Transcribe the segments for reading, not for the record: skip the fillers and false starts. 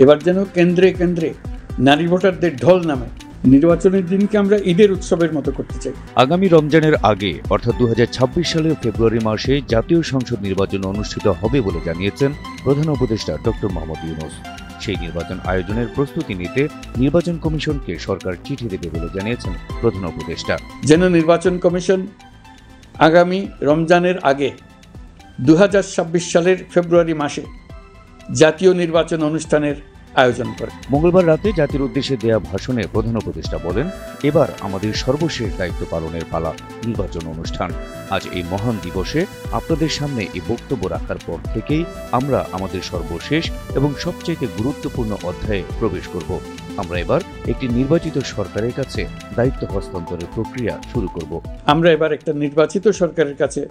এবার যেন কেন্দ্রে কেন্দ্রে নারী ভোটারদের ঢল নামে। নির্বাচনের দিনকে আমরা ঈদের উৎসবের মতো করতে চাই। আগামী রমজানের আগে অর্থাৎ 2026 সালের ফেব্রুয়ারি মাসে জাতীয় সংসদ নির্বাচন অনুষ্ঠিত হবে বলে জানিয়েছেন প্রধান উপদেষ্টা ডক্টর মোহাম্মদ ইউনূস। সেই নির্বাচন আয়োজনের প্রস্তুতি নিতে নির্বাচন কমিশনকে সরকার চিঠি দেবে বলে জানিয়েছেন প্রধান উপদেষ্টা। যেন নির্বাচন কমিশন আগামী রমজানের আগে 2026 সালের ফেব্রুয়ারি মাসে জাতীয় নির্বাচন অনুষ্ঠানের আয়োজন করে। মঙ্গলবার রাতে জাতির উদ্দেশ্যে দেয়া ভাষণে প্রধান উপদেষ্টা বলেন, এবার আমাদের সর্বশেষ দায়িত্ব পালনের পালা, নির্বাচন অনুষ্ঠান। আজ এই মহান দিবসে আপনাদের সামনে এই বক্তব্য রাখার পর থেকেই আমরা আমাদের সর্বশেষ এবং সবচেয়ে গুরুত্বপূর্ণ অধ্যায়ে প্রবেশ করব। আমরা এবার একটি নির্বাচিত সরকারের কাছে দায়িত্ব হস্তান্তরের প্রক্রিয়া শুরু করব। আমরা এবার একটা নির্বাচিত সরকারের কাছে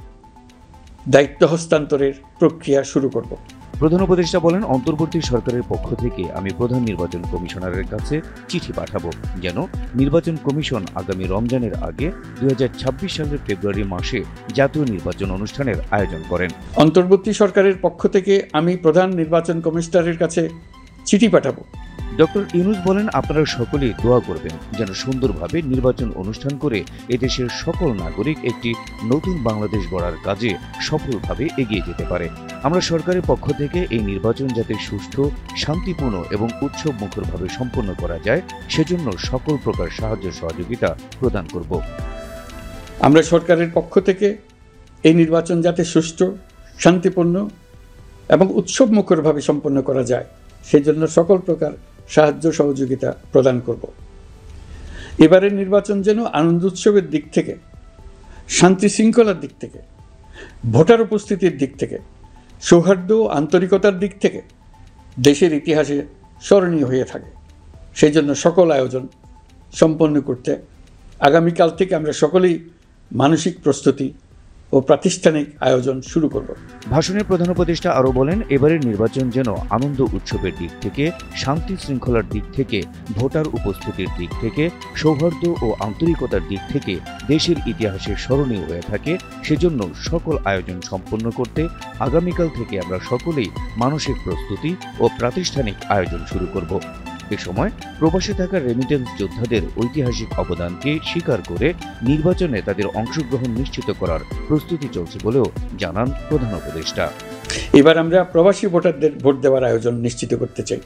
দায়িত্ব হস্তান্তরের প্রক্রিয়া শুরু করব। প্রধান উপদেষ্টা বলেন, অন্তর্বর্তী সরকারের পক্ষ থেকে আমি প্রধান নির্বাচন কমিশনারের কাছে চিঠি পাঠাবো যেন নির্বাচন কমিশন আগামী রমজানের আগে 2026 সালের ফেব্রুয়ারি মাসে জাতীয় নির্বাচন অনুষ্ঠানের আয়োজন করেন। অন্তর্বর্তী সরকারের পক্ষ থেকে আমি প্রধান নির্বাচন কমিশনারের কাছে চিঠি পাঠাবো। ডক্টর ইউনূস বলেন, আপনারা সকলেই দোয়া করবেন যেন সুন্দরভাবে নির্বাচন অনুষ্ঠান করে এদেশের সকল নাগরিক একটি নতুন বাংলাদেশ গড়ার কাজে সফলভাবে এগিয়ে যেতে পারে। আমরা সরকারের পক্ষ থেকে এই নির্বাচন যাতে সুষ্ঠু, শান্তিপূর্ণ এবং উৎসব মুখরভাবে সম্পন্ন করা যায় সেজন্য সকল প্রকার সাহায্য সহযোগিতা প্রদান করব। আমরা সরকারের পক্ষ থেকে এই নির্বাচন যাতে সুষ্ঠু, শান্তিপূর্ণ এবং উৎসব মুখরভাবে সম্পন্ন করা যায় সেজন্য সকল প্রকার সাহায্য সহযোগিতা প্রদান করব। এবারের নির্বাচন যেন আনন্দ উৎসবের দিক থেকে, শান্তি শৃঙ্খলার দিক থেকে, ভোটার উপস্থিতির দিক থেকে, সৌহার্দ্য ও আন্তরিকতার দিক থেকে দেশের ইতিহাসে স্মরণীয় হয়ে থাকে। সেই জন্য সকল আয়োজন সম্পন্ন করতে আগামীকাল থেকে আমরা সকলেই মানসিক প্রস্তুতি ও প্রাতিষ্ঠানিক আয়োজন শুরু করব। ভাষণে প্রধান উপদেষ্টা আরও বলেন, এবারের নির্বাচন যেন আনন্দ উৎসবের দিক থেকে, শান্তি শৃঙ্খলার দিক থেকে, ভোটার উপস্থিতির দিক থেকে, সৌহার্দ্য ও আন্তরিকতার দিক থেকে দেশের ইতিহাসে স্মরণীয় হয়ে থাকে সেজন্য সকল আয়োজন সম্পন্ন করতে আগামীকাল থেকে আমরা সকলেই মানসিক প্রস্তুতি ও প্রাতিষ্ঠানিক আয়োজন শুরু করব। এ সময় প্রবাসে থাকা রেমিটেন্স যোদ্ধাদের ঐতিহাসিক অবদানকে স্বীকার করে নির্বাচনে তাদের অংশগ্রহণ নিশ্চিত করার প্রস্তুতি চলছে বলেও জানান প্রধান উপদেষ্টা। এবার আমরা প্রবাসী ভোটারদের ভোট দেওয়ার আয়োজন নিশ্চিত করতে চাই।